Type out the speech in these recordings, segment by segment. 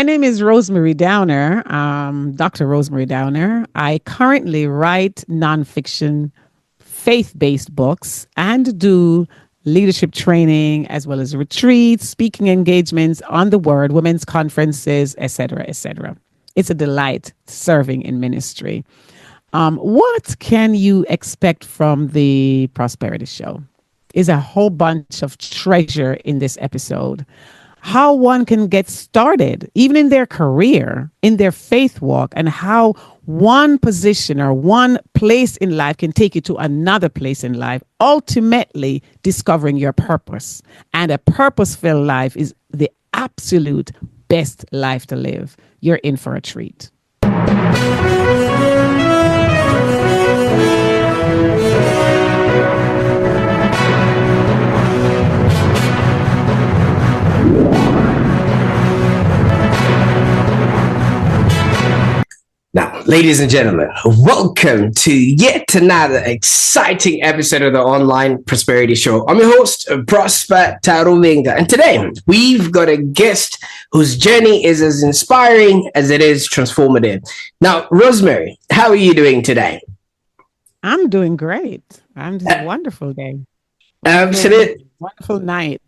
My name is Rosemarie Downer, Dr. Rosemarie Downer. I currently write nonfiction, faith-based books and do leadership training as well as retreats, speaking engagements on the word, women's conferences, etc., etc. It's a delight serving in ministry. What can you expect from the Prosperity Show? Is a whole bunch of treasure in this episode. How one can get started, even in their career, in their faith walk, and how one position or one place in life can take you to another place in life, ultimately discovering your purpose. And a purpose-filled life is the absolute best life to live. You're in for a treat. Now, ladies and gentlemen, welcome to yet another exciting episode of the Online Prosperity Show. I'm your host, Prosper Taruvinga, and today we've got a guest whose journey is as inspiring as it is transformative. Now, Rosemarie, how are you doing today? I'm doing great. I'm just a wonderful day. Absolutely. Wonderful night.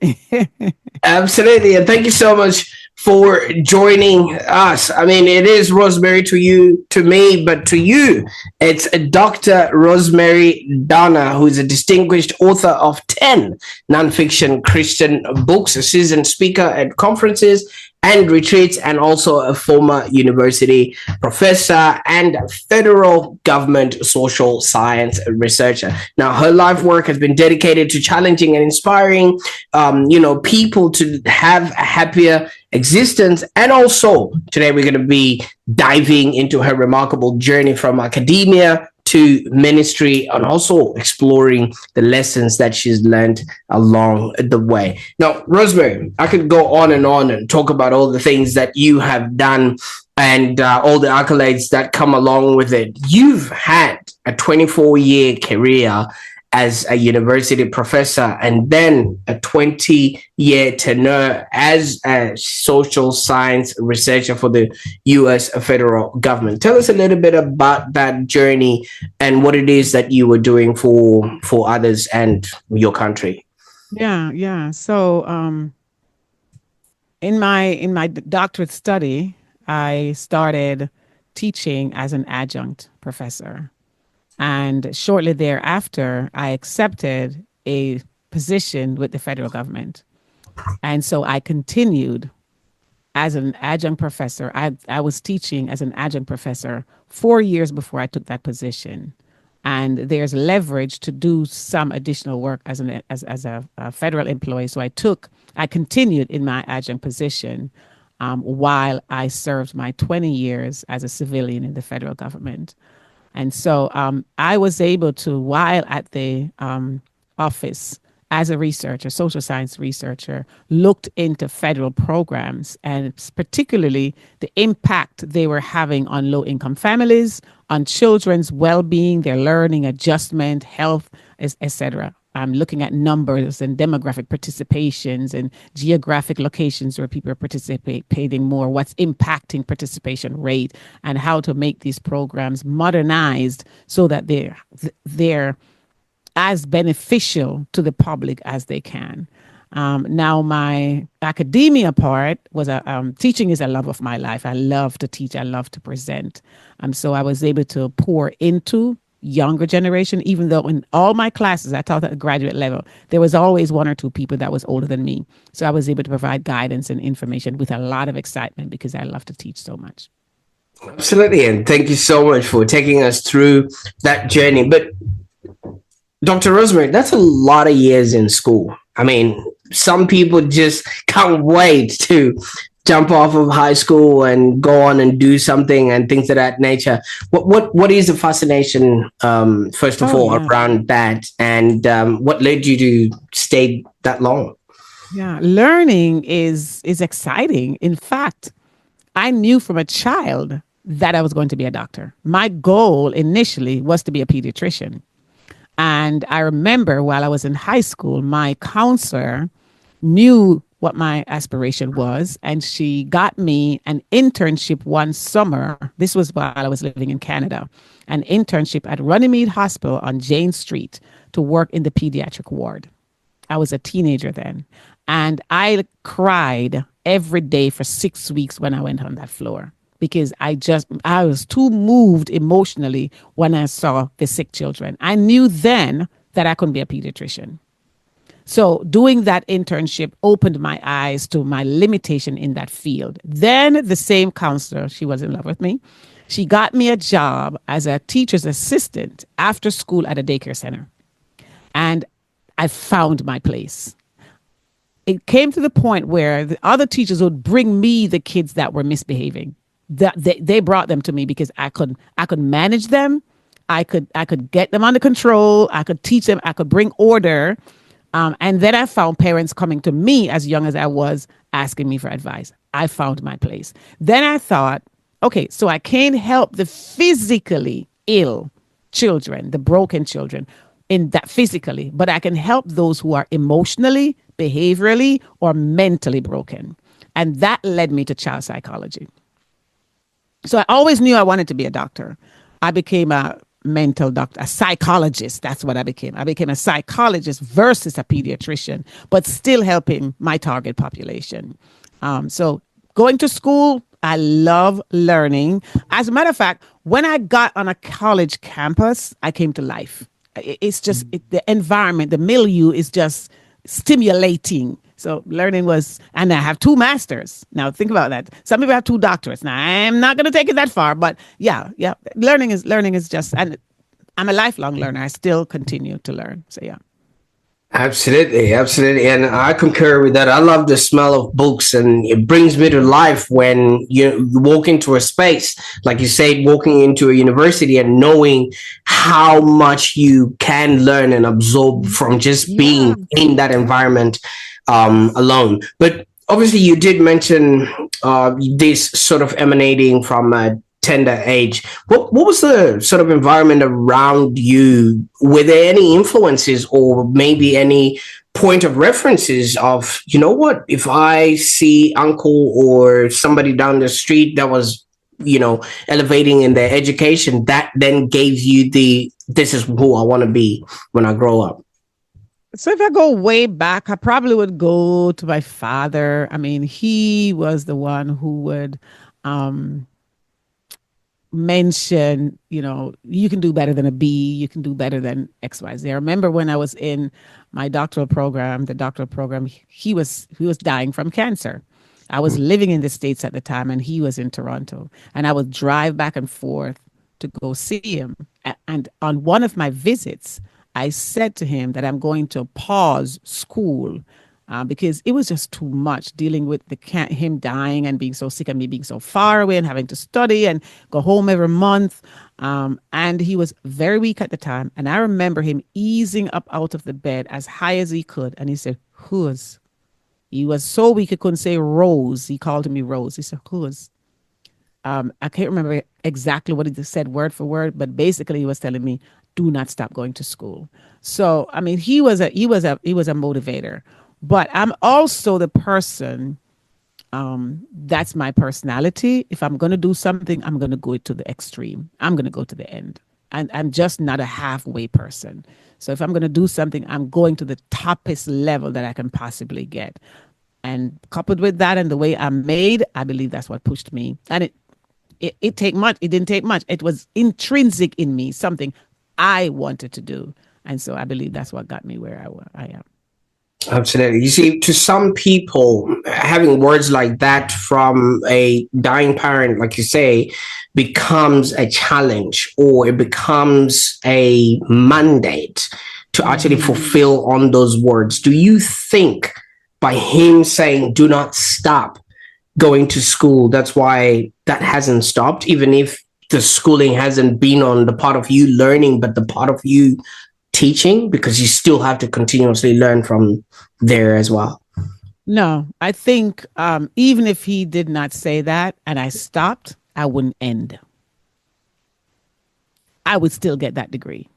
Absolutely. And thank you so much for joining us. I mean, it is Rosemarie to you, to me, but to you, it's Dr. Rosemarie Downer, who is a distinguished author of 10 nonfiction Christian books, a seasoned speaker at conferences and retreats, and also a former university professor and federal government social science researcher. Now, her life work has been dedicated to challenging and inspiring, people to have a happier existence. And also today we're going to be diving into her remarkable journey from academia to ministry, and also exploring the lessons that she's learned along the way. Now, Rosemarie, I could go on and talk about all the things that you have done and all the accolades that come along with it. You've had a 24-year career as a university professor, and then a 20-year tenure as a social science researcher for the U.S. federal government. Tell us a little bit about that journey and what it is that you were doing for others and your country. Yeah. So, in my doctorate study, I started teaching as an adjunct professor. And shortly thereafter, I accepted a position with the federal government. And so I continued as an adjunct professor. I was teaching as an adjunct professor 4 years before I took that position. And there's leverage to do some additional work as a federal employee. So I continued in my adjunct position while I served my 20 years as a civilian in the federal government. And so I was able to, while at the office as a researcher, social science researcher, looked into federal programs and particularly the impact they were having on low-income families, on children's well-being, their learning, adjustment, health, etc. I'm looking at numbers and demographic participations and geographic locations where people are participating more, what's impacting participation rate, and how to make these programs modernized so that they're as beneficial to the public as they can. Now, my academia part was teaching is a love of my life. I love to teach. I love to present. So I was able to pour into younger generation, even though in all my classes I taught at a graduate level, there was always one or two people that was older than me. So I was able to provide guidance and information with a lot of excitement because I love to teach so much. Absolutely. And thank you so much for taking us through that journey. But Dr. Rosemarie, that's a lot of years in school. I mean, some people just can't wait to jump off of high school and go on and do something and things of that nature. What is the fascination, first of all, around that? And what led you to stay that long? Yeah, learning is exciting. In fact, I knew from a child that I was going to be a doctor. My goal initially was to be a pediatrician. And I remember while I was in high school, my counselor knew what my aspiration was, and she got me an internship one summer. This was while I was living in Canada, an internship at Runnymede Hospital on Jane Street to work in the pediatric ward. I was a teenager then, and I cried every day for 6 weeks when I went on that floor because I was too moved emotionally when I saw the sick children. I knew then that I couldn't be a pediatrician. So doing that internship opened my eyes to my limitation in that field. Then the same counselor, she was in love with me. She got me a job as a teacher's assistant after school at a daycare center. And I found my place. It came to the point where the other teachers would bring me the kids that were misbehaving. They brought them to me because I could manage them. I could get them under control. I could teach them. I could bring order. And then I found parents coming to me as young as I was asking me for advice. I found my place. Then I thought, okay, so I can't help the physically ill children, the broken children in that physically, but I can help those who are emotionally, behaviorally, or mentally broken. And that led me to child psychology. So I always knew I wanted to be a doctor. I became a mental doctor, a psychologist. That's what I became. I became a psychologist versus a pediatrician, but still helping my target population. So going to school, I love learning. As a matter of fact, when I got on a college campus, I came to life. It's just the environment, the milieu is just stimulating. So learning was, and I have two masters. Now think about that. Some people have two doctorates. Now I'm not going to take it that far, but yeah. Learning is just, and I'm a lifelong learner. I still continue to learn. So yeah. Absolutely, absolutely. And I concur with that. I love the smell of books, and it brings me to life when you walk into a space, like you said, walking into a university and knowing how much you can learn and absorb from just Yeah. being in that environment alone. But obviously, you did mention this sort of emanating from a tender age. What was the sort of environment around you? Were there any influences or maybe any point of references of, you know what, if I see uncle or somebody down the street that was, elevating in their education, that then gave you the, this is who I want to be when I grow up? So if I go way back, I probably would go to my father. I mean, he was the one who would um, mention, you can do better than a B, you can do better than XYZ. I remember when I was in my doctoral program, he was dying from cancer. I was living in the States at the time and he was in Toronto. And I would drive back and forth to go see him. And on one of my visits, I said to him that I'm going to pause school because it was just too much dealing with him dying and being so sick and me being so far away and having to study and go home every month. And he was very weak at the time. And I remember him easing up out of the bed as high as he could. And he said, "Who's?" He was so weak he couldn't say Rose. He called me Rose. He said, "Who's?" I can't remember exactly what he said word for word, but basically he was telling me, "Do not stop going to school." So I mean, he was a motivator, but I'm also the person. That's my personality. If I'm going to do something, I'm going to go to the extreme. I'm going to go to the end. And I'm just not a halfway person. So if I'm going to do something, I'm going to the toppest level that I can possibly get. And coupled with that and the way I'm made, I believe that's what pushed me. And it take much. It didn't take much. It was intrinsic in me, something I wanted to do. And so I believe that's what got me where I am. Absolutely. You see, to some people, having words like that from a dying parent, like you say, becomes a challenge or it becomes a mandate to actually fulfill on those words. Do you think by him saying, do not stop going to school, that's why that hasn't stopped, even if the schooling hasn't been on the part of you learning, but the part of you teaching, because you still have to continuously learn from there as well? No, I think even if he did not say that and I stopped, I wouldn't end. I would still get that degree.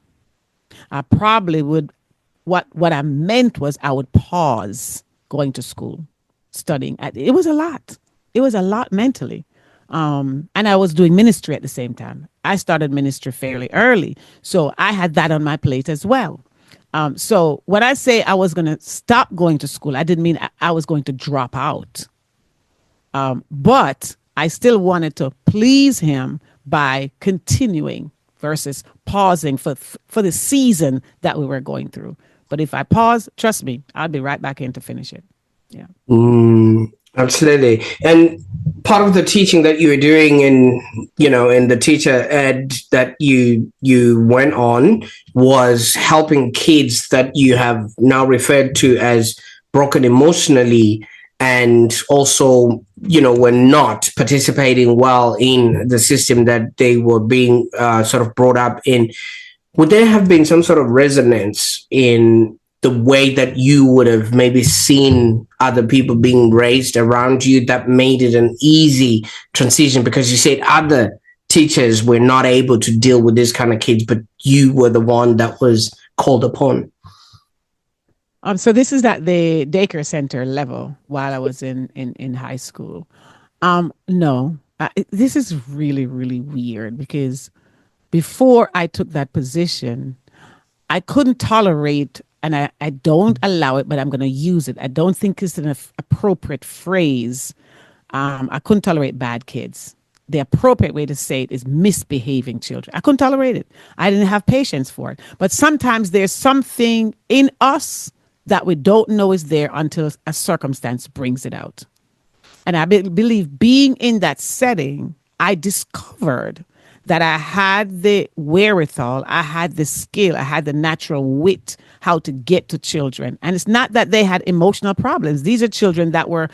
I probably would. What I meant was I would pause going to school. studying. It was a lot. It was a lot mentally. And I was doing ministry at the same time. I started ministry fairly early. So I had that on my plate as well. So when I say I was going to stop going to school, I didn't mean I was going to drop out. But I still wanted to please him by continuing versus pausing for the season that we were going through. But if I pause, trust me, I'll be right back in to finish it. Yeah. Absolutely. And part of the teaching that you were doing in, in the teacher ed that you went on was helping kids that you have now referred to as broken emotionally, and also, were not participating well in the system that they were being sort of brought up in. Would there have been some sort of resonance in the way that you would have maybe seen other people being raised around you that made it an easy transition? Because you said other teachers were not able to deal with this kind of kids, but you were the one that was called upon. So this is at the daycare center level while I was in high school. No, this is really, really weird because before I took that position, I couldn't tolerate, and I don't allow it, but I'm going to use it. I don't think it's an appropriate phrase. I couldn't tolerate bad kids. The appropriate way to say it is misbehaving children. I couldn't tolerate it. I didn't have patience for it. But sometimes there's something in us that we don't know is there until a circumstance brings it out. And I believe being in that setting, I discovered that I had the wherewithal, I had the skill, I had the natural wit how to get to children. And it's not that they had emotional problems. These are children that were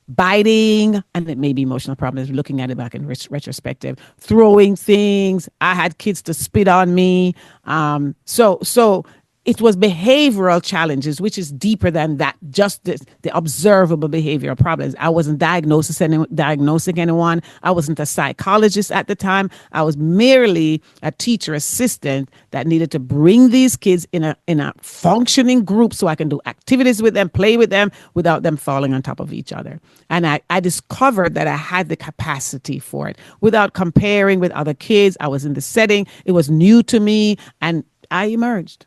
biting, and it may be emotional problems, looking at it back in retrospective, throwing things. I had kids to spit on me. So it was behavioral challenges, which is deeper than that, just the observable behavioral problems. I wasn't diagnosing anyone. I wasn't a psychologist at the time. I was merely a teacher assistant that needed to bring these kids in a functioning group so I can do activities with them, play with them without them falling on top of each other. And I discovered that I had the capacity for it without comparing with other kids. I was in the setting. It was new to me, and I emerged.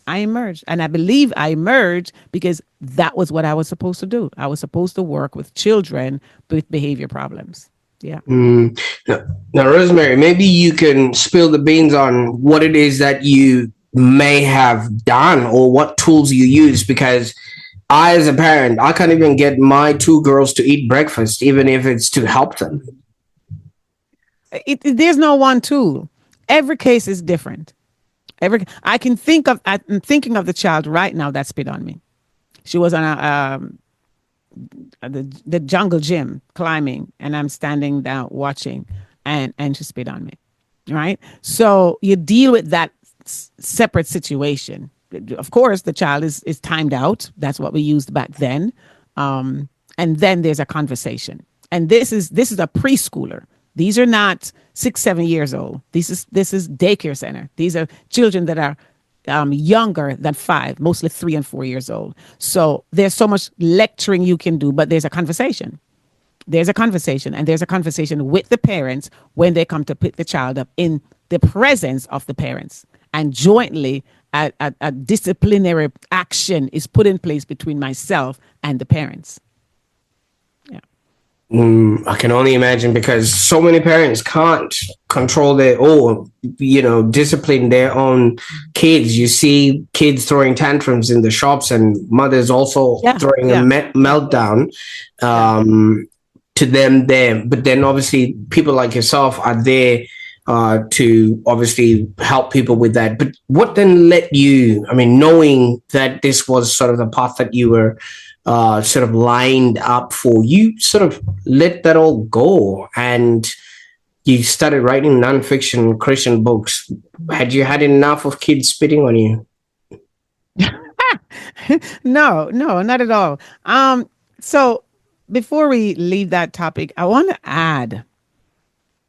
And I believe I emerged because that was what I was supposed to do. I was supposed to work with children with behavior problems. Yeah. Now, Rosemary, maybe you can spill the beans on what it is that you may have done or what tools you use, because I, as a parent, I can't even get my two girls to eat breakfast, even if it's to help them. There's no one tool. Every case is different. I'm thinking of the child right now that spit on me. She was on the jungle gym climbing, and I'm standing down watching, and she spit on me. Right. So you deal with that separate situation. Of course, the child is timed out. That's what we used back then. And then there's a conversation. And this is a preschooler. These are not 6, 7 years old. This is daycare center. These are children that are younger than 5, mostly 3 and 4 years old. So there's so much lecturing you can do, but there's a conversation. There's a conversation, and there's a conversation with the parents when they come to pick the child up in the presence of the parents. And jointly, a disciplinary action is put in place between myself and the parents. I can only imagine, because so many parents can't control their or discipline their own kids. You see kids throwing tantrums in the shops, and mothers also throwing a meltdown to them there. But then obviously people like yourself are there to obviously help people with that. But what then led you, knowing that this was sort of the path that you were sort of lined up for, you sort of let that all go and you started writing nonfiction Christian books. Had you had enough of kids spitting on you? No, not at all. So before we leave that topic, I want to add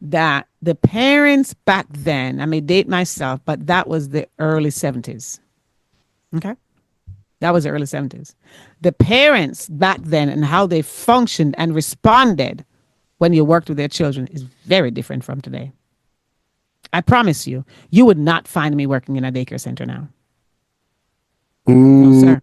that the parents back then, I may date myself, but that was the early 70s. Okay. That was the early 70s. The parents back then and how they functioned and responded when you worked with their children is very different from today. I promise you, you would not find me working in a daycare center now. No, Mm. sir.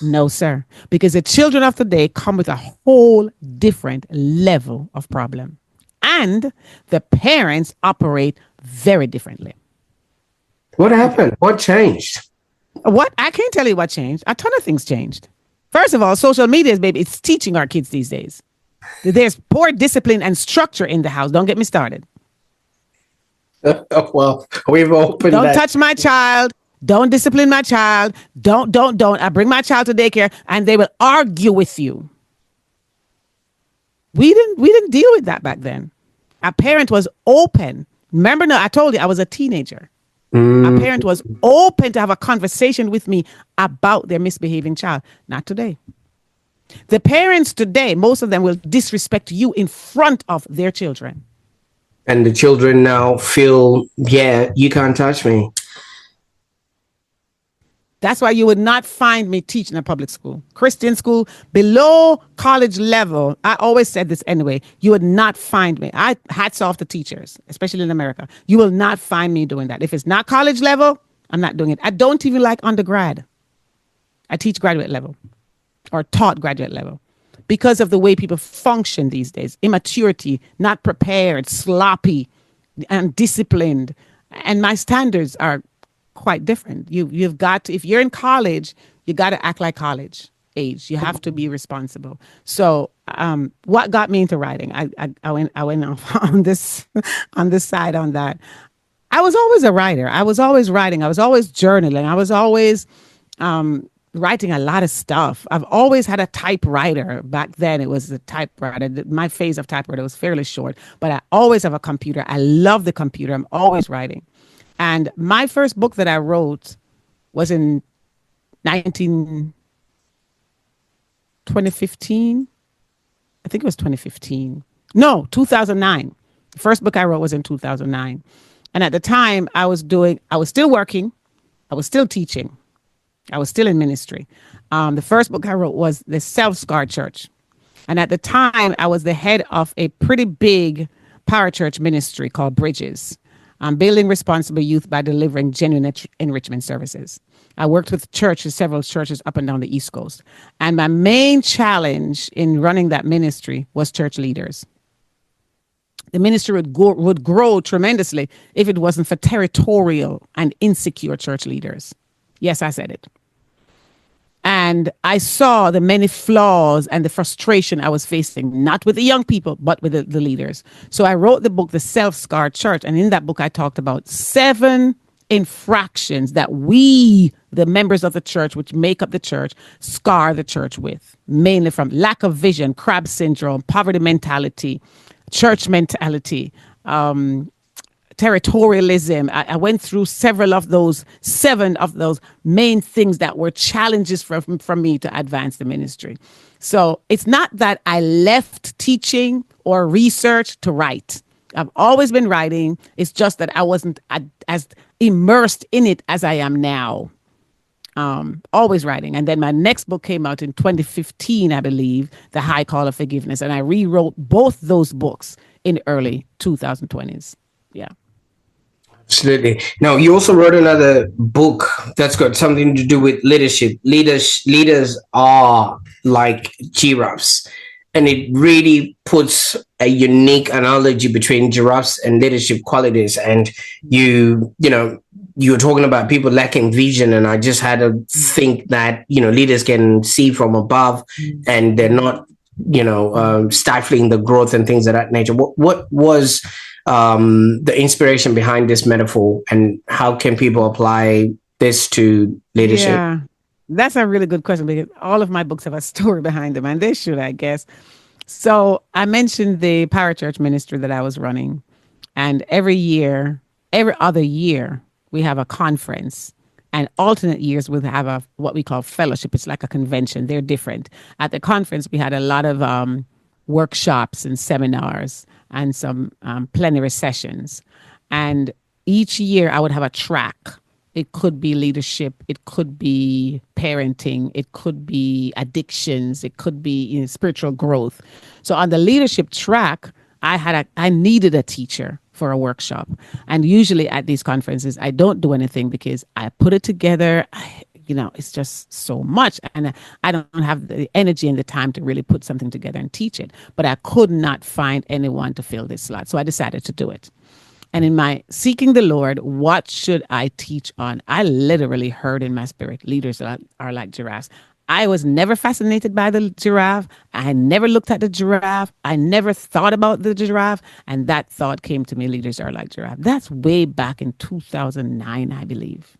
No, sir. Because the children of today come with a whole different level of problem. And the parents operate very differently. What happened? What changed? What? I can't tell you what changed. A ton of things changed. First of all, social media, baby, it's teaching our kids these days. There's poor discipline and structure in the house. Don't get me started. Well, we've opened Don't that. touch my child. Don't discipline my child. Don't. I bring my child to daycare and they will argue with you. We didn't deal with that back then. Our parent was open. Remember, no, I told you I was a teenager. A parent was open to have a conversation with me about their misbehaving child. Not today. The parents today, most of them will disrespect you in front of their children. And the children now feel, yeah, you can't touch me. That's why you would not find me teaching a public school, Christian school, below college level. I always said this anyway. You would not find me. Hats off to teachers, especially in America. You will not find me doing that. If it's not college level, I'm not doing it. I don't even like undergrad. I teach graduate level or taught graduate level because of the way people function these days. Immaturity, not prepared, sloppy, undisciplined. And my standards are quite different. You've got to, if you're in college, you got to act like college age. You have to be responsible. So, what got me into writing? I went off on this side on that. I was always a writer. I was always writing. I was always journaling. I was always writing a lot of stuff. I've always had a typewriter. Back then, it was a typewriter. My phase of typewriter was fairly short, but I always have a computer. I love the computer. I'm always writing. And my first book that I wrote was in 2015. I think it was 2015. No, 2009. The first book I wrote was in 2009. And at the time I was still working. I was still teaching. I was still in ministry. The first book I wrote was The Self-Scarred Church. And at the time I was the head of a pretty big parachurch ministry called Bridges. Building responsible youth by delivering genuine enrichment services. I worked with several churches up and down the East Coast. And my main challenge in running that ministry was church leaders. The ministry would grow tremendously if it wasn't for territorial and insecure church leaders. Yes, I said it. And I saw the many flaws and the frustration I was facing, not with the young people, but with the leaders. So I wrote the book, The Self-Scarred Church. And in that book, I talked about 7 infractions that we, the members of the church, which make up the church, scar the church with, mainly from lack of vision, crab syndrome, poverty mentality, church mentality, territorialism. I went through 7 of those main things that were challenges for me to advance the ministry. So it's not that I left teaching or research to write. I've always been writing. It's just that I wasn't as immersed in it as I am now. Always writing. And then my next book came out in 2015, I believe, The High Call of Forgiveness. And I rewrote both those books in early 2020s. Yeah. Absolutely. Now, you also wrote another book that's got something to do with leadership. Leaders are like giraffes, and it really puts a unique analogy between giraffes and leadership qualities. And you were talking about people lacking vision, and I just had to think that leaders can see from above, and they're not stifling the growth and things of that nature. What was the inspiration behind this metaphor, and how can people apply this to leadership? Yeah, that's a really good question, because all of my books have a story behind them, and they should, I guess. So I mentioned the parachurch ministry that I was running, and every other year, we have a conference. And alternate years, we'll have what we call fellowship. It's like a convention. They're different. At the conference, we had a lot of workshops and seminars and some plenary sessions. And each year I would have a track It could be leadership. It could be parenting. It could be addictions. It could be, spiritual growth. So on the leadership track, I needed a teacher for a workshop. And usually at these conferences, I don't do anything because I put it together. It's just so much. And I don't have the energy and the time to really put something together and teach it. But I could not find anyone to fill this slot. So I decided to do it. And in my seeking the Lord, what should I teach on? I literally heard in my spirit, leaders are like giraffes. I was never fascinated by the giraffe. I never looked at the giraffe. I never thought about the giraffe. And that thought came to me, leaders are like giraffe. That's way back in 2009, I believe.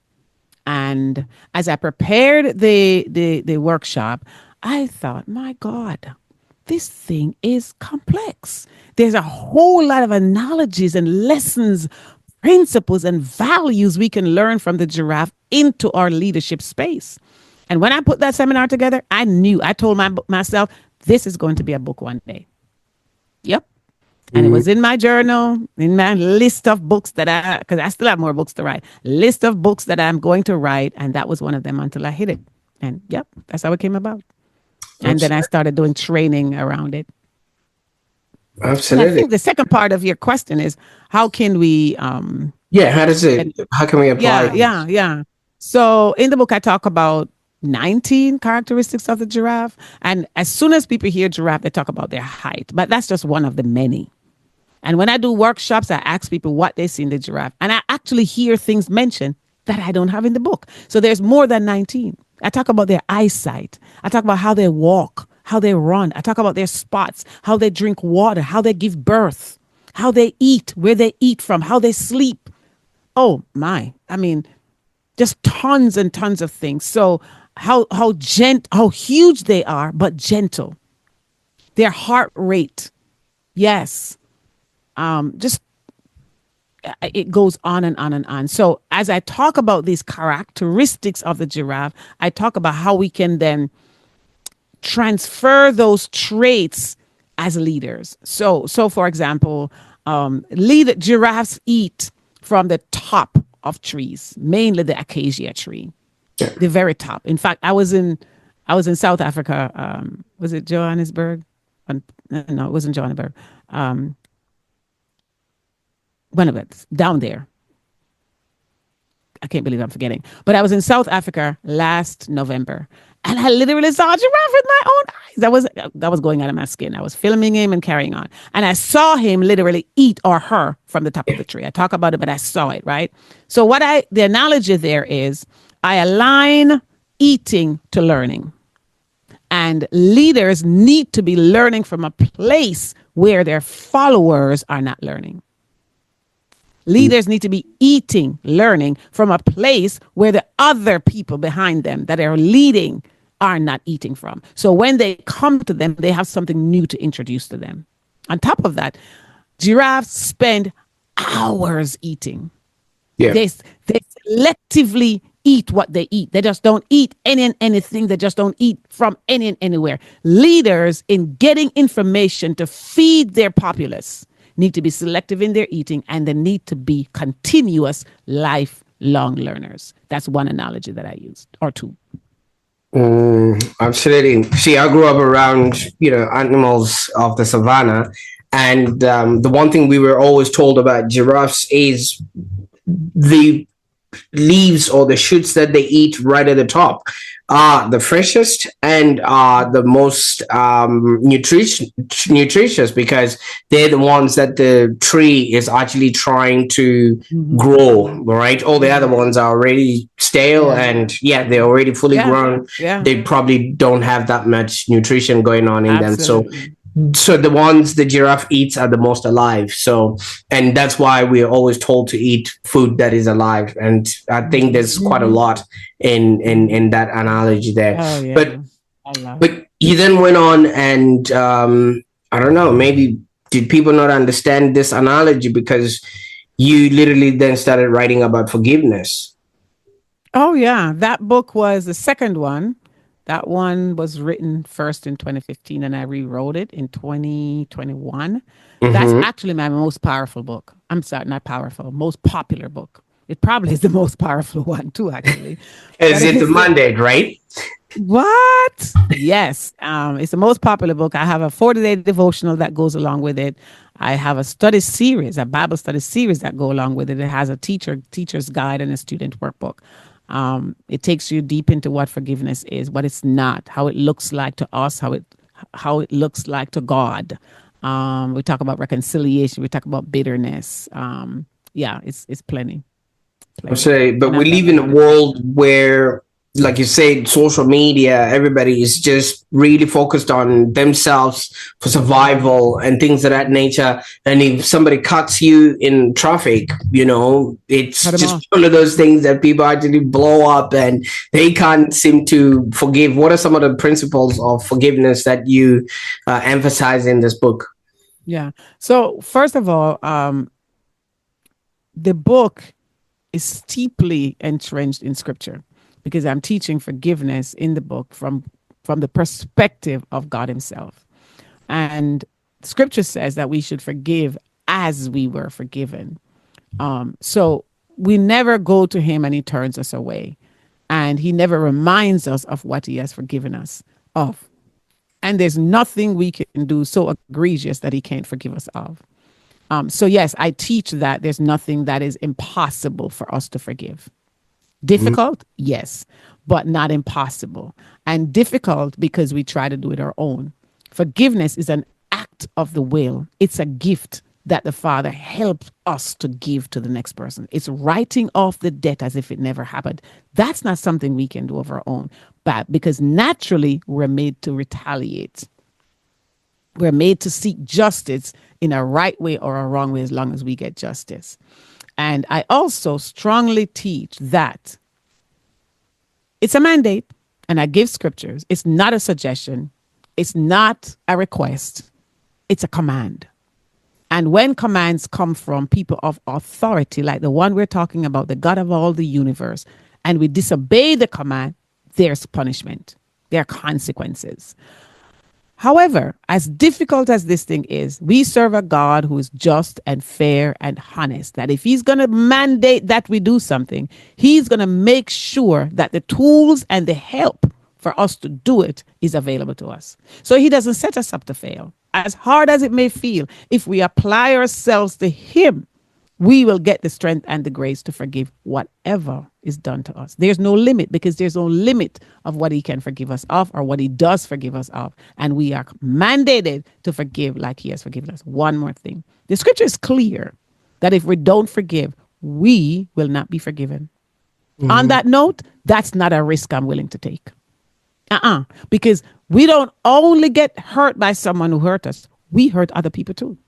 And as I prepared the workshop, I thought, my God, this thing is complex. There's a whole lot of analogies and lessons, principles, and values we can learn from the giraffe into our leadership space. And when I put that seminar together, I told myself, this is going to be a book one day. Yep. And it was in my journal, in my list of books because I still have more books to write, list of books that I'm going to write. And that was one of them until I hit it. And yep, that's how it came about. And then I started doing training around it. And I Absolutely. think the second part of your question is how can we Yeah, how can we apply yeah, this? yeah, yeah. So in the book I talk about 19 characteristics of the giraffe. And as soon as people hear giraffe, they talk about their height. But that's just one of the many. And when I do workshops, I ask people what they see in the giraffe. And I actually hear things mentioned that I don't have in the book. So there's more than 19. I talk about their eyesight. I talk about how they walk, how they run. I talk about their spots, how they drink water, how they give birth, how they eat, where they eat from, how they sleep. Oh my. I mean, just tons and tons of things. So how huge they are, but gentle. Their heart rate. Yes. Just it goes on and on and on. So as I talk about these characteristics of the giraffe, I talk about how we can then transfer those traits as leaders. So for example, giraffes eat from the top of trees, mainly the acacia tree, the very top. In fact, I was in South Africa. Was it Johannesburg? No, it wasn't Johannesburg. One of it down there. I can't believe I'm forgetting. But I was in South Africa last November, and I literally saw a giraffe with my own eyes. That was going out of my skin. I was filming him and carrying on, and I saw him literally eat or her from the top of the tree. I talk about it, but I saw it, right? So the analogy there is, I align eating to learning, and leaders need to be learning from a place where their followers are not learning. Leaders need to be eating, learning from a place where the other people behind them that are leading are not eating from. So when they come to them, they have something new to introduce to them. On top of that, giraffes spend hours eating. Yeah. They selectively eat what they eat. They just don't eat anything. They just don't eat from any and anywhere. Leaders, in getting information to feed their populace, need to be selective in their eating, and they need to be continuous lifelong learners. That's one analogy that I used, or two. Absolutely. See, I grew up around, animals of the savannah. And the one thing we were always told about giraffes is the leaves or the shoots that they eat right at the top are the freshest and are the most nutritious, because they're the ones that the tree is actually trying to grow, right? All the other ones are already stale, and they're already fully grown. They probably don't have that much nutrition going on in them. So the ones the giraffe eats are the most alive. So, and that's why we're always told to eat food that is alive. And I think there's quite a lot in that analogy there. Oh, yeah. But you then went on and I don't know, maybe did people not understand this analogy because you literally then started writing about forgiveness? Oh, yeah. That book was the second one. That one was written first in 2015, and I rewrote it in 2021. That's actually my most powerful book. I'm sorry, not powerful, most popular book. It probably is the most powerful one too, actually. Is But it the it's the mandate, right? what? Yes. It's the most popular book. I have a 40-day devotional that goes along with it. I have a study series, a Bible study series that go along with it. It has a teacher's guide and a student workbook. It takes you deep into what forgiveness is, what it's not, how it looks like to us, how it looks like to God. We talk about reconciliation. We talk about bitterness. Yeah, it's plenty, I'm plenty. saying, but And we I've got live a in a lot of world where, like you said, social media, everybody is just really focused on themselves for survival and things of that nature. And if somebody cuts you in traffic, it's cut them just off. one of those things that people actually blow up and they can't seem to forgive. What are some of the principles of forgiveness that you emphasize in this book? Yeah. So first of all, the book is steeply entrenched in scripture because I'm teaching forgiveness in the book from the perspective of God himself. And scripture says that we should forgive as we were forgiven. So we never go to him and he turns us away. And he never reminds us of what he has forgiven us of. And there's nothing we can do so egregious that he can't forgive us of. So yes, I teach that there's nothing that is impossible for us to forgive. Mhm. Difficult, yes, but not impossible. And difficult because we try to do it our own. Forgiveness is an act of the will. It's a gift that the Father helped us to give to the next person. It's writing off the debt as if it never happened. That's not something we can do of our own, but because naturally we're made to retaliate. We're made to seek justice in a right way or a wrong way as long as we get justice. And I also strongly teach that it's a mandate, and I give scriptures. It's not a suggestion, it's not a request, it's a command. And when commands come from people of authority, like the one we're talking about, the God of all the universe, and we disobey the command, there's punishment, there are consequences. However, as difficult as this thing is, we serve a God who is just and fair and honest. That if he's going to mandate that we do something, he's going to make sure that the tools and the help for us to do it is available to us. So he doesn't set us up to fail. As hard as it may feel, if we apply ourselves to him, we will get the strength and the grace to forgive whatever is done to us. There's no limit because there's no limit of what he can forgive us of or what he does forgive us of. And we are mandated to forgive like he has forgiven us. One more thing. The scripture is clear that if we don't forgive, we will not be forgiven. On Mhm. that note, that's not a risk I'm willing to take. Because we don't only get hurt by someone who hurt us, we hurt other people too.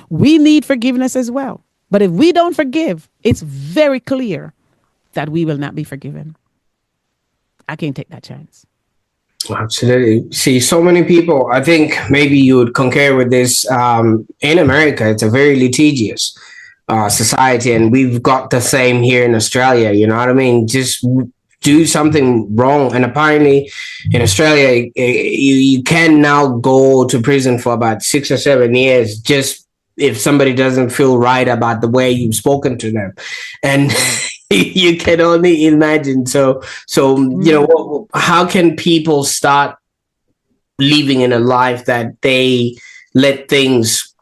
We need forgiveness as well. But if we don't forgive, it's very clear that we will not be forgiven. I can't take that chance. Absolutely. See, so many people, I think maybe you would concur with this. In America, it's a very litigious society, and we've got the same here in Australia. You know what I mean? Just do something wrong, and apparently in Australia, you can now go to prison for about 6 or 7 years just if somebody doesn't feel right about the way you've spoken to them, and Wow. you can only imagine. So Mm. how can people start living in a life that they let things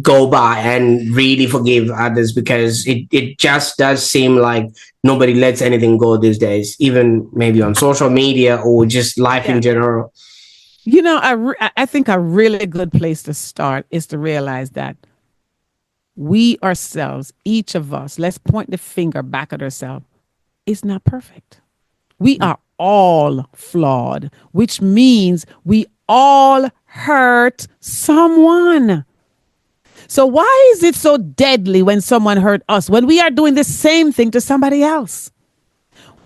go by and really forgive others, because it just does seem like nobody lets anything go these days, even maybe on social media or just life in Yeah. general. I think a really good place to start is to realize that we ourselves, each of us, let's point the finger back at ourselves, is not perfect. We are all flawed, which means we all hurt someone. So why is it so deadly when someone hurt us when we are doing the same thing to somebody else?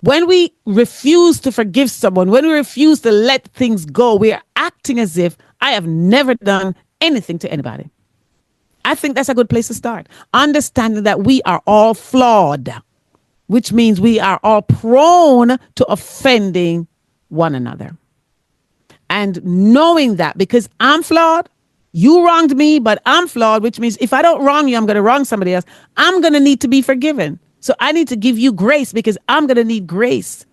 When we refuse to forgive someone, when we refuse to let things go, we are acting as if I have never done anything to anybody. I think that's a good place to start. Understanding that we are all flawed, which means we are all prone to offending one another. And knowing that because I'm flawed, you wronged me, but I'm flawed, which means if I don't wrong you, I'm going to wrong somebody else. I'm going to need to be forgiven. So I need to give you grace because I'm going to need grace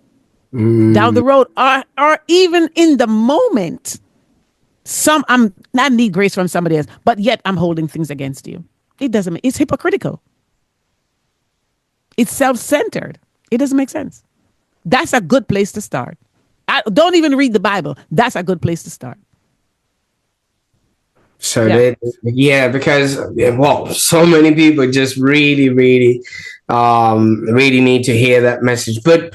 down Mm. the road, or even in the moment. I'm not need grace from somebody else, but yet I'm holding things against you. It doesn't make, it's hypocritical. It's self-centered. It doesn't make sense. That's a good place to start. Don't even read the Bible. That's a good place to start. So Yeah. that, yeah, because well, so many people just really, really, really need to hear that message. But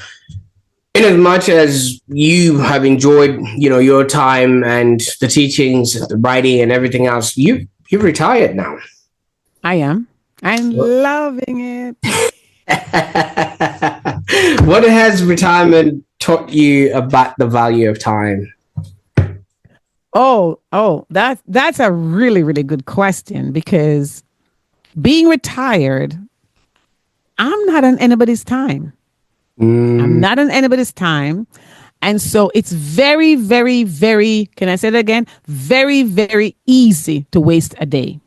in as much as you have enjoyed, your time and the teachings, the writing, and everything else, you've retired now. I am. I'm loving it. What has retirement taught you about the value of time? Oh, that's a really, really good question because being retired, I'm not on anybody's time. I'm Mm, not on anybody's time. And so it's very, very, very, can I say that again? Very, very easy to waste a day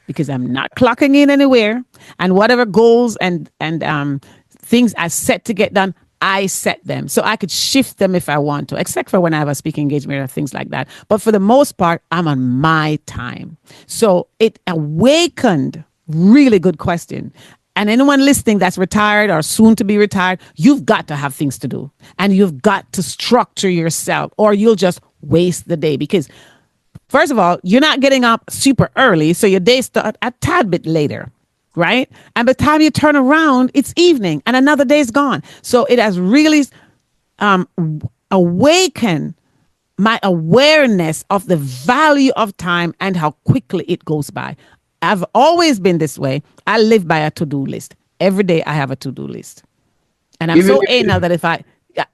because I'm not clocking in anywhere. And whatever goals and things I set to get done, I set them. So I could shift them if I want to, except for when I have a speaking engagement or things like that. But for the most part, I'm on my time. So it awakened, really good question. And anyone listening that's retired or soon to be retired, you've got to have things to do and you've got to structure yourself or you'll just waste the day because first of all, you're not getting up super early, so your day starts a tad bit later, right? And by the time you turn around, it's evening and another day's gone. So it has really um, awakened my awareness of the value of time and how quickly it goes by. I've always been this way. I live by a to-do list. Every day I have a to-do list. And I'm even so if anal that if I, yeah,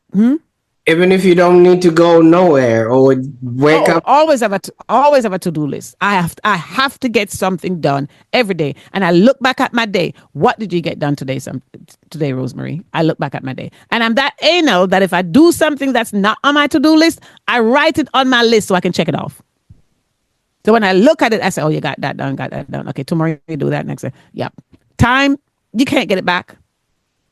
even if you don't need to go nowhere or wake oh, up. always have a to-do list. I have to get something done every day. And I look back at my day. What did you get done today, Rosemarie? I look back at my day. And I'm that anal that if I do something that's not on my to-do list, I write it on my list so I can check it off. So when I look at it, I say, oh, you got that done, got that done. Okay, tomorrow you do that next day. Yep. Time, you can't get it back.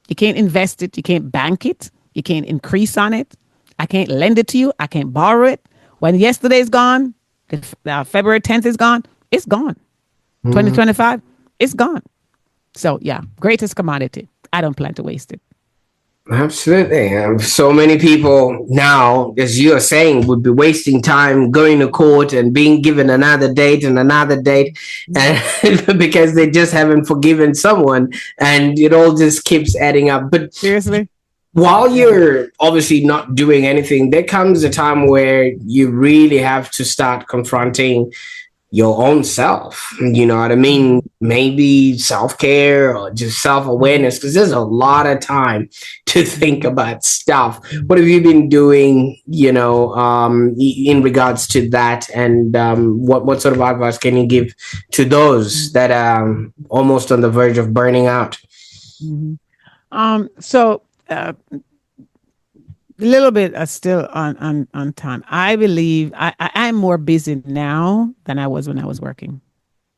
You can't invest it. You can't bank it. You can't increase on it. I can't lend it to you. I can't borrow it. When yesterday's gone, if February 10th is gone, it's gone. Mm. 2025, it's gone. So yeah, greatest commodity. I don't plan to waste it. Absolutely. So many people now, as you are saying, would be wasting time going to court and being given another date and another date, and because they just haven't forgiven someone, and it all just keeps adding up. But Seriously? while Yeah. you're obviously not doing anything, there comes a time where you really have to start confronting your own self. You know what I mean? Mhm. Maybe self care or just self Mhm. awareness, because there's a lot of time to think Mhm. about stuff. What have you been doing, in regards to that? And what sort of advice can you give to those Mhm. that are almost on the verge of burning out? Mhm. So a little bit still on time. I believe I'm more busy now than I was when I was working.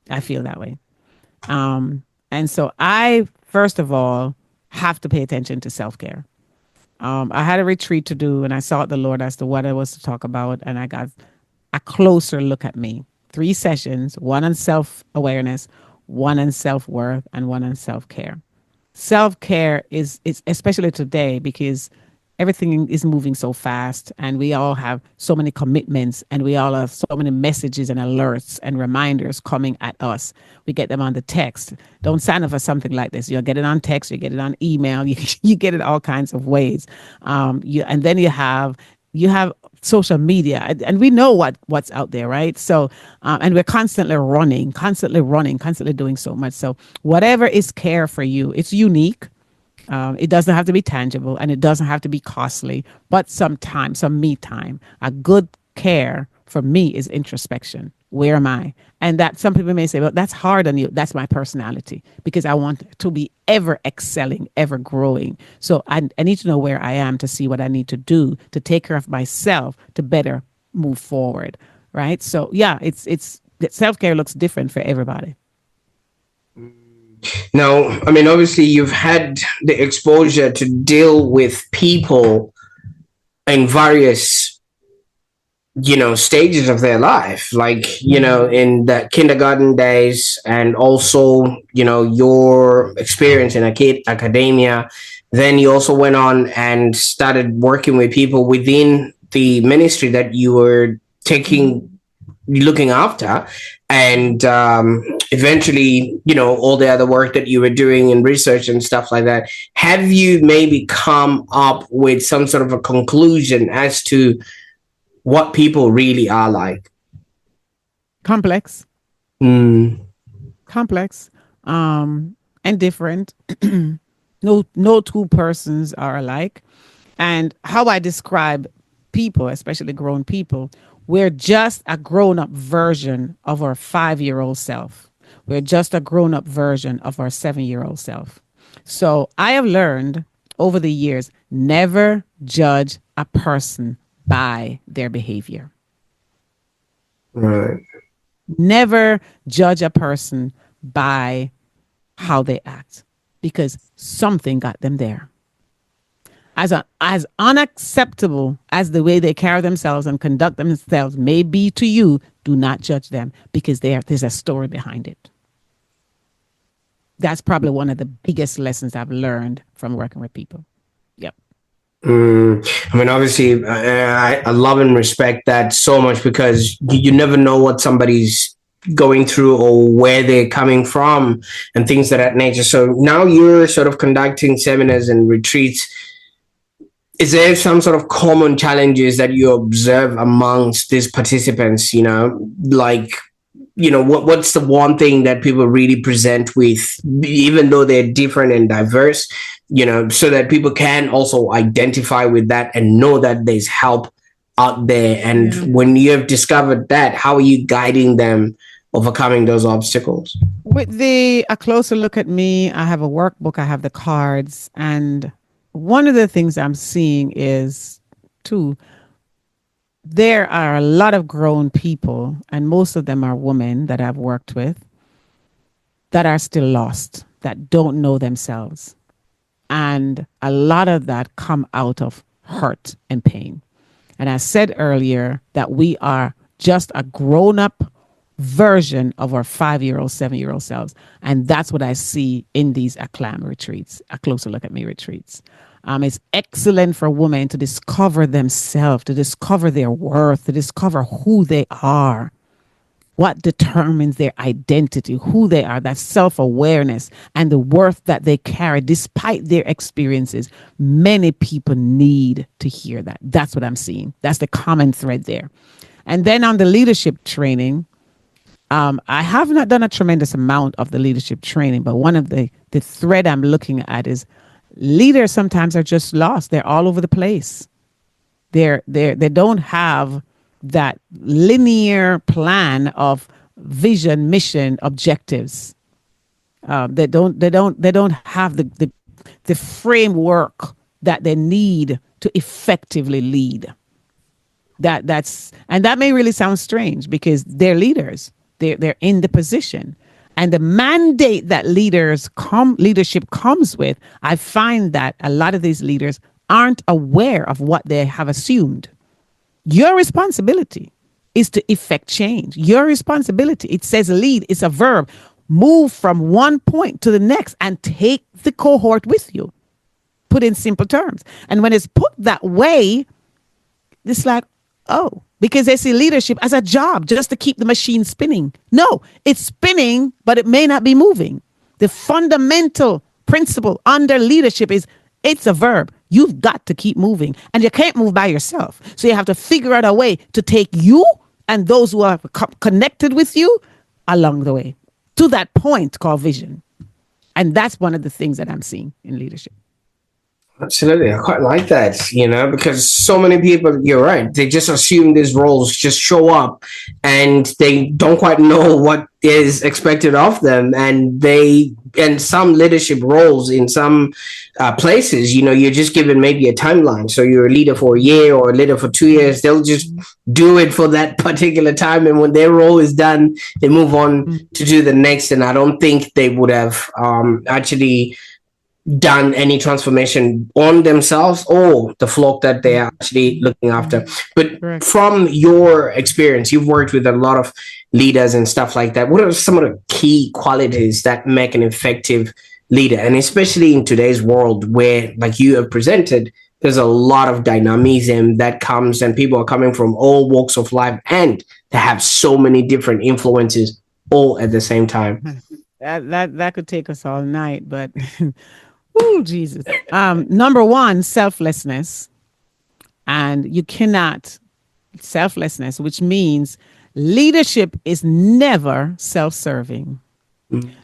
I feel that way. And so I first of all have to pay attention to self care. I had a retreat to do, and I sought the Lord as to what I was to talk about, and I got a closer look at me. 3 sessions: one on self awareness, one on self worth, and one on self care. Self care is especially today because everything is moving so fast and we all have so many commitments and we all have so many messages and alerts and reminders coming at us. We get them on the text. Don't sign up for something like this. You'll get it on text, you get it on email, you get it all kinds of ways. And then you have social media and we know what's out there, right? So and we're constantly doing so much. So whatever is care for you, it's unique. It doesn't have to be tangible and it doesn't have to be costly, but sometimes some me time. A good care for me is introspection. Where am I? And that some people may say, well, that's hard on you. That's my personality because I want to be ever excelling, ever growing. So I need to know where I am to see what I need to do to take care of myself to better move forward. Right. So yeah, it's self care looks different for everybody. Now, I mean, obviously, you've had the exposure to deal with people in various, stages of their life, like, in the kindergarten days, and also, your experience in academia. Then you also went on and started working with people within the ministry that you were taking looking after, and eventually, all the other work that you were doing in research and stuff like that. Have you maybe come up with some sort of a conclusion as to what people really are like? Complex, Mm, complex, and different. No two persons are alike. And how I describe people, especially grown people, we're just a grown up version of our 5 year old self. We're just a grown up version of our 7 year old self. So I have learned over the years, never judge a person by their behavior. right. Never judge a person by how they act, because something got them there. As unacceptable as the way they carry themselves and conduct themselves may be to you, do not judge them, because there's a story behind it. That's probably one of the biggest lessons I've learned from working with people. Yep. I mean, obviously, I love and respect that so much, because you never know what somebody's going through or where they're coming from and things of that nature. So now you're sort of conducting seminars and retreats. Is there some sort of common challenges that you observe amongst these participants? Like, what's the one thing that people really present with, even though they're different and diverse, so that people can also identify with that and know that there's help out there? And Yeah. when you have discovered that, how are you guiding them overcoming those obstacles? With a closer look at me, I have a workbook, I have the cards, and one of the things I'm seeing is, too, there are a lot of grown people, and most of them are women that I've worked with, that are still lost, that don't know themselves. And a lot of that come out of hurt and pain. And I said earlier that we are just a grown up version of our 5 year old, 7 year old selves. And that's what I see in these ACLAM retreats, a closer look at me retreats. It's excellent for women to discover themselves, to discover their worth, to discover who they are, what determines their identity, who they are, that self-awareness and the worth that they carry despite their experiences. Many people need to hear that. That's what I'm seeing. That's the common thread there. And then on the leadership training, I have not done a tremendous amount of the leadership training, but one of the thread I'm looking at is leaders sometimes are just lost. They're all over the place. They don't have that linear plan of vision, mission, objectives. They don't have the framework that they need to effectively lead. And that may really sound strange, because they're leaders. They're in the position. And the mandate that leadership comes with, I find that a lot of these leaders aren't aware of what they have assumed. Your responsibility is to effect change. Your responsibility, it says lead, it's a verb. Move from one point to the next and take the cohort with you. Put in simple terms. And when it's put that way, it's like, oh, because they see leadership as a job just to keep the machine spinning. No, it's spinning, but it may not be moving. The fundamental principle under leadership is it's a verb. You've got to keep moving, and you can't move by yourself. So you have to figure out a way to take you and those who are connected with you along the way to that point called vision. And that's one of the things that I'm seeing in leadership. Absolutely. I quite like that, because so many people, you're right, they just assume these roles just show up and they don't quite know what is expected of them. And they and some leadership roles in some places, you're just given maybe a timeline. So you're a leader for a year or a leader for 2 years. They'll just do it for that particular time, and when their role is done, they move on to do the next. And I don't think they would have actually done any transformation on themselves or the flock that they are actually looking after. But Correct. from your experience, you've worked with a lot of leaders and stuff like that. What are some of the key qualities that make an effective leader? And especially in today's world where, like you have presented, there's a lot of dynamism that comes, and people are coming from all walks of life, and they have so many different influences all at the same time. That could take us all night, but oh Jesus. Number one, selflessness. And you cannot selflessness, which means leadership is never self-serving.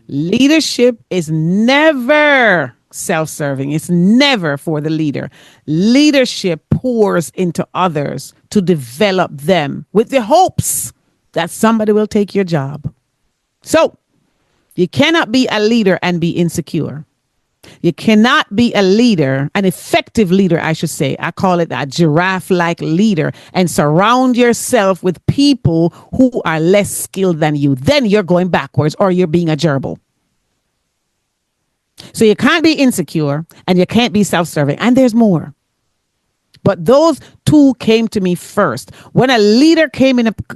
Leadership is never self-serving. It's never for the leader. Leadership pours into others to develop them with the hopes that somebody will take your job. So you cannot be a leader and be insecure. You cannot be a leader, an effective leader, I should say. I call it a giraffe-like leader, and surround yourself with people who are less skilled than you. Then you're going backwards, or you're being a gerbil. So you can't be insecure and you can't be self-serving. And there's more. But those two came to me first. When a leader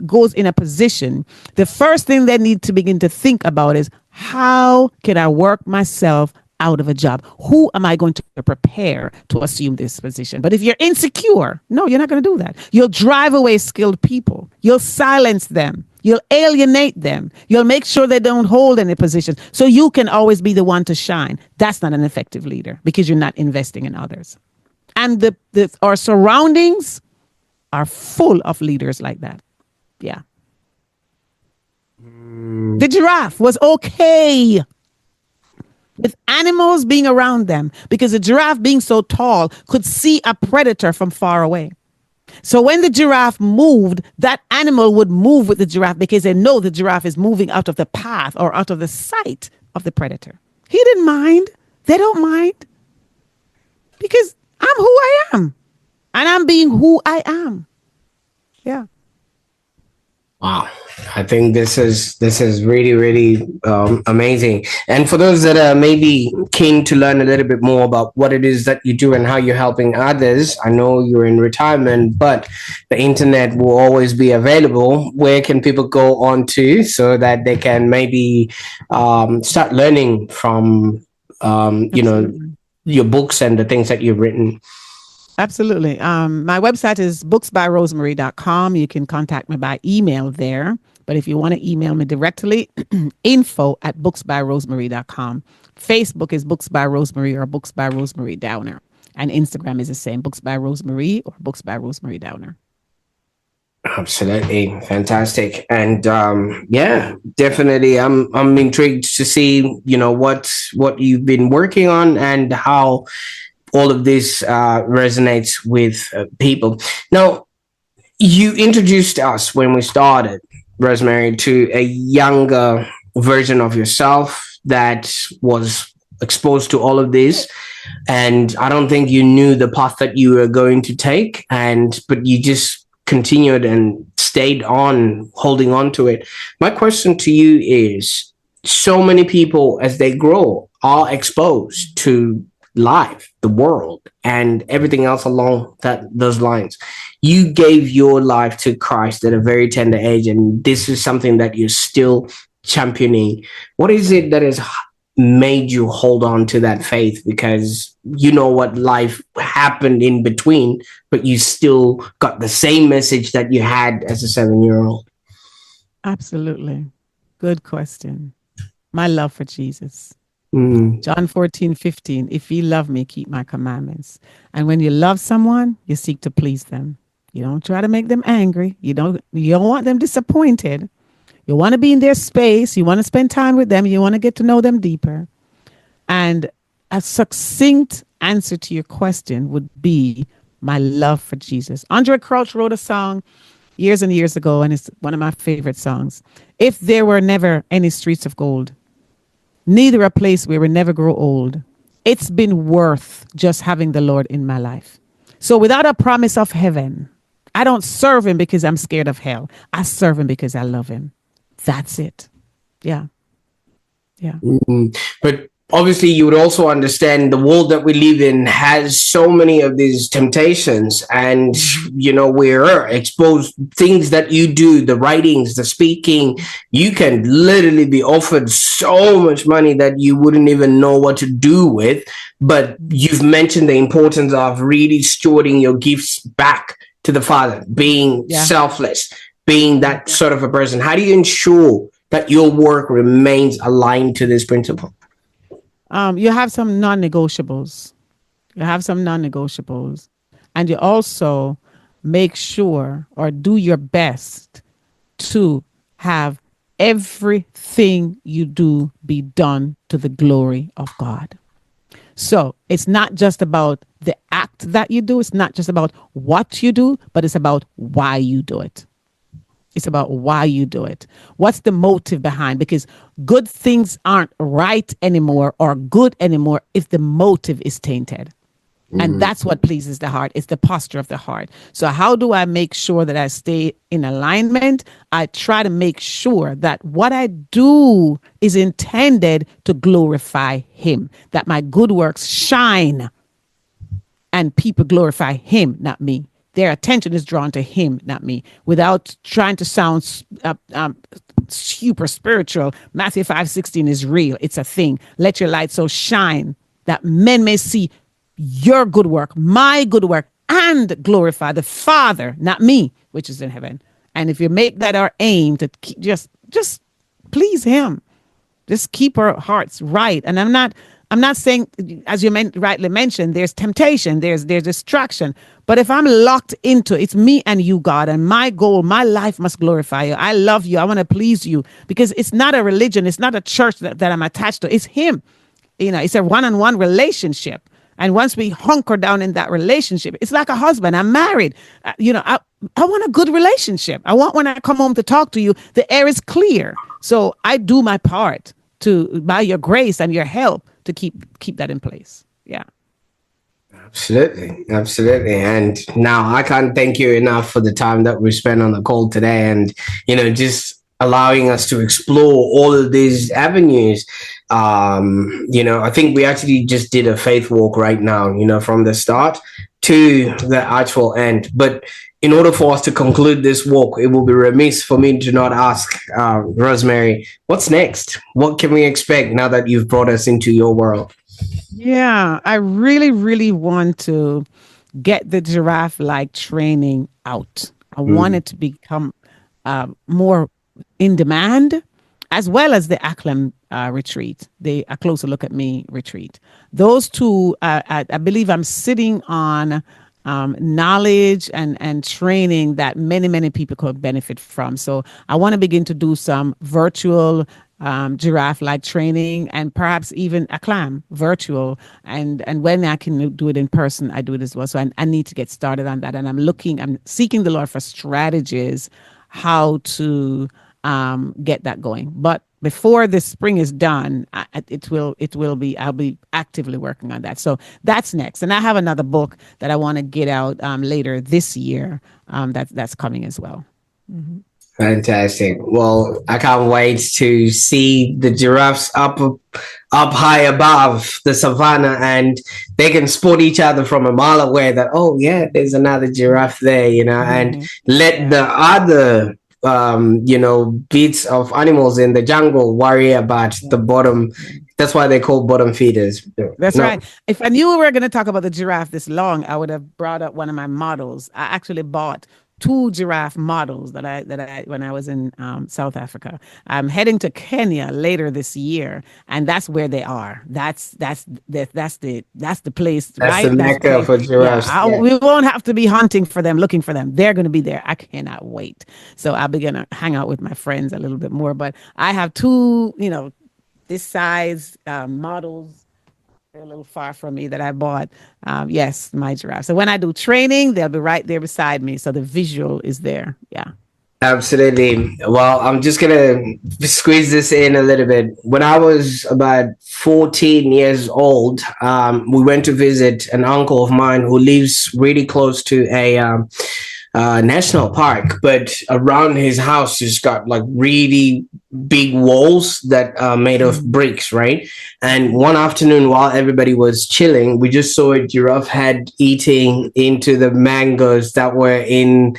goes in a position, the first thing they need to begin to think about is, how can I work myself out of a job? Who am I going to prepare to assume this position? But if you're insecure, no, you're not going to do that. You'll drive away skilled people. You'll silence them. You'll alienate them. You'll make sure they don't hold any positions so you can always be the one to shine. That's not an effective leader, because you're not investing in others. And our surroundings are full of leaders like that. Yeah. The giraffe was okay with animals being around them, because the giraffe, being so tall, could see a predator from far away. So when the giraffe moved, that animal would move with the giraffe, because they know the giraffe is moving out of the path or out of the sight of the predator. He didn't mind. They don't mind, because I'm who I am, and I'm being who I am. Yeah. Wow. I think this is really, really amazing. And for those that are maybe keen to learn a little bit more about what it is that you do and how you're helping others, I know you're in retirement, but the internet will always be available. Where can people go on to so that they can maybe start learning from, your books and the things that you've written? Absolutely. My website is booksbyrosemary.com. You can contact me by email there. But if you want to email me directly, info@booksbyrosemary.com. Facebook is Books by Rosemary or Books by Rosemarie Downer. And Instagram is the same, Books by Rosemary or Books by Rosemarie Downer. Absolutely fantastic. And definitely I'm intrigued to see, what you've been working on and how all of this resonates with people. Now, you introduced us when we started, Rosemary, to a younger version of yourself that was exposed to all of this. And I don't think you knew the path that you were going to take, but you just continued and stayed on, holding on to it. My question to you is, so many people as they grow are exposed to life, the world, and everything else along those lines. You gave your life to Christ at a very tender age, and this is something that you're still championing. What is it that has made you hold on to that faith? Because you know what life happened in between, but you still got the same message that you had as a 7-year-old. Absolutely. Good question. My love for Jesus. John 14:15. If you love me, keep my commandments. And when you love someone, you seek to please them. You don't try to make them angry. You don't want them disappointed. You want to be in their space. You want to spend time with them. You want to get to know them deeper. And a succinct answer to your question would be my love for Jesus. Andre Crouch wrote a song years and years ago, and it's one of my favorite songs. If there were never any streets of gold, neither a place where we never grow old. It's been worth just having the Lord in my life. So without a promise of heaven, I don't serve him because I'm scared of hell. I serve him because I love him. That's it. Yeah. Yeah. But obviously, you would also understand the world that we live in has so many of these temptations, and Mm-hmm. we're exposed. Things that you do, the writings, the speaking, you can literally be offered so much money that you wouldn't even know what to do with. But you've mentioned the importance of really stewarding your gifts back to the Father, being Yeah. selfless, being that sort of a person. How do you ensure that your work remains aligned to this principle? You have some non-negotiables. You have some non-negotiables, and you also make sure or do your best to have everything you do be done to the glory of God. So it's not just about the act that you do. It's not just about what you do, but it's about why you do it. It's about why you do it. What's the motive behind? Because good things aren't right anymore or good anymore if the motive is tainted. And that's what pleases the heart. It's the posture of the heart. So how do I make sure that I stay in alignment? I try to make sure that what I do is intended to glorify him, that my good works shine and people glorify him, not me. Their attention is drawn to him, not me, without trying to sound super spiritual. Matthew 5:16 is real. It's a thing. Let your light so shine that men may see your good work, my good work, and glorify the Father, not me, which is in heaven. And if you make that our aim to keep, just please him, just keep our hearts right. And I'm not saying, as you rightly mentioned, there's temptation, there's distraction. But if I'm locked into it's me and you, God, and my goal, my life must glorify you. I love you. I want to please you, because it's not a religion. It's not a church that I'm attached to. It's him. It's a one-on-one relationship. And once we hunker down in that relationship, it's like a husband. I'm married. I want a good relationship. I want, when I come home to talk to you, the air is clear. So I do my part to, by your grace and your help, to keep that in place. Yeah. Absolutely, absolutely. And now I can't thank you enough for the time that we spent on the call today, and just allowing us to explore all of these avenues. I think we actually just did a faith walk right now, from the start to the actual end. But in order for us to conclude this walk, it will be remiss for me to not ask Rosemary, what's next? What can we expect now that you've brought us into your world? Yeah, I really, really want to get the giraffe like training out. I want Mm. it to become more in demand, as well as the Aklam retreat, the A Closer Look at Me retreat. Those two, I believe I'm sitting on knowledge and training that many, many people could benefit from. So I want to begin to do some virtual giraffe like training, and perhaps even a clam virtual, and when I can do it in person, I do it as well. So I need to get started on that, and I'm seeking the Lord for strategies how to get that going. But before the spring is done, I'll be actively working on that. So that's next, and I have another book that I want to get out later this year. That's coming as well. Mm-hmm. Fantastic. Well, I can't wait to see the giraffes up high above the savannah, and they can spot each other from a mile away that, oh yeah, there's another giraffe there, and Mm-hmm. let Yeah. the other bits of animals in the jungle worry about the bottom. That's why they call bottom feeders. That's No. right. If I knew we were going to talk about the giraffe this long, I would have brought up one of my models. I actually bought two giraffe models that I when I was in South Africa. I'm heading to Kenya later this year, and that's where they are. That's the place, That's the right? That's the mecca place. for Yeah, giraffes. Yeah. we won't have to be hunting for them, looking for them. They're going to be there. I cannot wait. So I'll be gonna hang out with my friends a little bit more. But I have two, this size models. They're a little far from me that I bought. Yes, my giraffe. So when I do training, they'll be right there beside me. So the visual is there. Yeah. Absolutely. Well, I'm just gonna squeeze this in a little bit. When I was about 14 years old, we went to visit an uncle of mine who lives really close to a national park, but around his house he's got like really big walls that are made of Mm. bricks, right? And one afternoon while everybody was chilling, we just saw a giraffe head eating into the mangoes that were in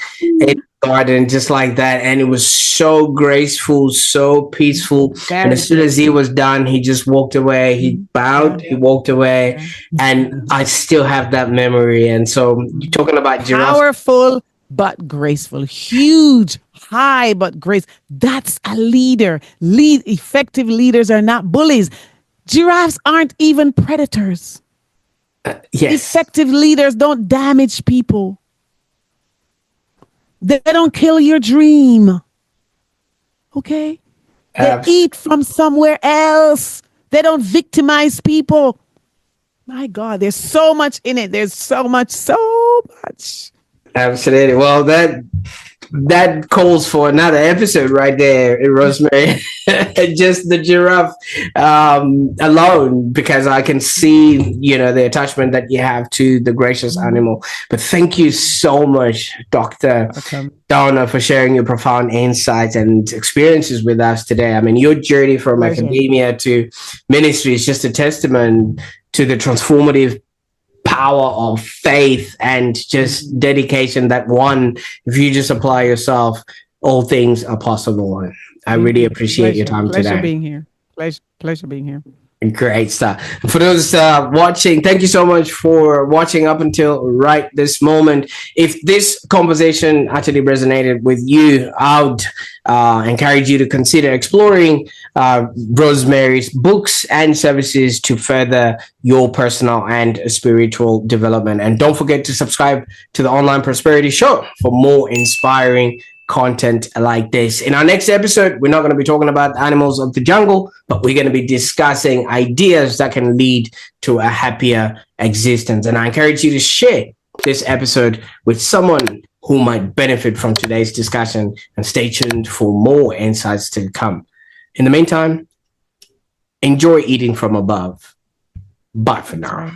garden just like that, and it was so graceful, so peaceful. And Very as soon as he graceful. was done, he just walked away, he Yeah, bowed, he walked away. yeah. And I still have that memory. And so you're Mhm. talking about giraffes. Powerful but graceful, huge, high but grace. That's a leader. Effective leaders are not bullies. Giraffes aren't even predators. Yes. Effective leaders don't damage people. They don't kill your dream. Okay? They Abs- eat from somewhere else. They don't victimize people. My God, there's so much in it. There's so much, so much. Absolutely. Well, that calls for another episode right there, Rosemary. Just the giraffe alone, because I can see, the attachment that you have to the gracious animal. But thank you so much, Dr. Welcome. Downer, for sharing your profound insights and experiences with us today. I mean, your journey from Pleasure. academia to ministry is just a testament to the transformative power of faith and just dedication that one, if you just apply yourself, all things are possible. And I really appreciate your Pleasure. time Pleasure today. being here. Pleasure being here. Great stuff. For those watching, thank you so much for watching up until right this moment. If this conversation actually resonated with you, I would encourage you to consider exploring Rosemary's books and services to further your personal and spiritual development. And don't forget to subscribe to the Online Prosperity Show for more inspiring content like this. In our next episode, we're not going to be talking about animals of the jungle, but we're going to be discussing ideas that can lead to a happier existence. And I encourage you to share this episode with someone who might benefit from today's discussion, and stay tuned for more insights to come. In the meantime, enjoy eating from above. Bye for That's now. right.